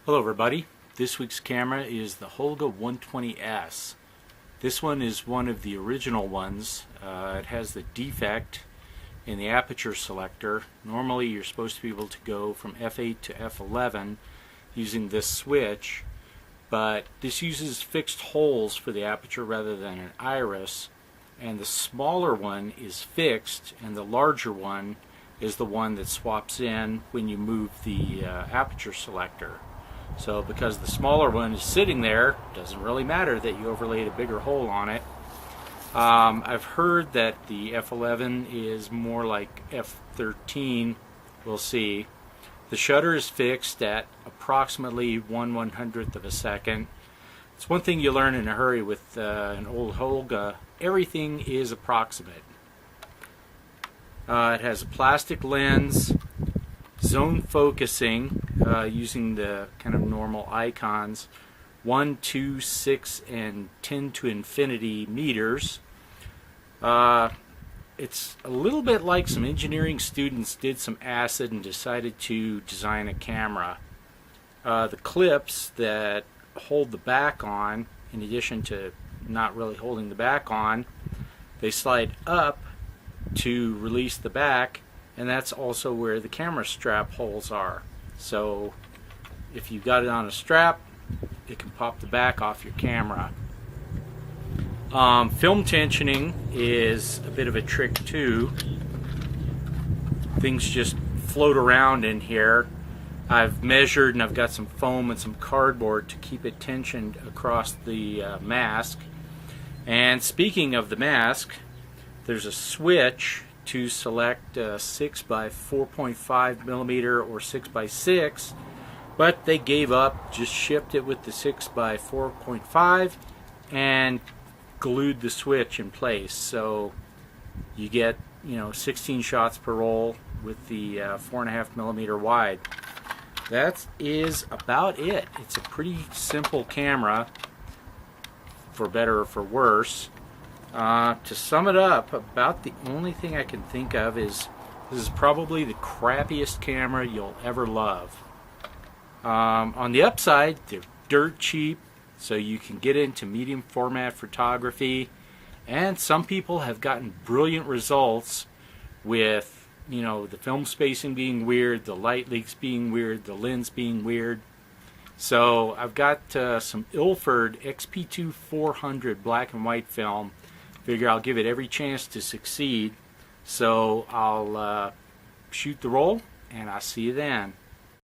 Hello everybody, this week's camera is the Holga 120S. This one is one of the original ones. It has the defect in the aperture selector. Normally you're supposed to be able to go from f8 to f11 using this switch, but this uses fixed holes for the aperture rather than an iris, and the smaller one is fixed and the larger one is the one that swaps in when you move the aperture selector. So because the smaller one is sitting there, it doesn't really matter that you overlaid a bigger hole on it. I've heard that the f11 is more like f13. We'll see. The shutter is fixed at approximately 1/100th of a second. It's one thing you learn in a hurry with an old Holga. Everything is approximate. It has a plastic lens, zone focusing using the kind of normal icons, 1, 2, 6, and 10 to infinity meters. It's a little bit like some engineering students did some acid and decided to design a camera. The clips that hold the back on, in addition to not really holding the back on, they slide up to release the back, and that's also where the camera strap holes are. So if you've got it on a strap, it can pop the back off your camera. Film tensioning is a bit of a trick too. Things just float around in here. I've measured and I've got some foam and some cardboard to keep it tensioned across the mask. And speaking of the mask, there's a switch to select 6 by 4.5 millimeter or 6 by 6, but they gave up, just shipped it with the 6 by 4.5 and glued the switch in place. So you get 16 shots per roll with the 4.5 millimeter wide. That is about it. It's a pretty simple camera, for better or for worse. To sum it up, about the only thing I can think of is this is probably the crappiest camera you'll ever love. On the upside, they're dirt cheap, so you can get into medium format photography, and some people have gotten brilliant results with the film spacing being weird, the light leaks being weird, the lens being weird. So I've got some Ilford XP2 400 black and white film. Figure I'll give it every chance to succeed. So I'll shoot the roll, and I'll see you then.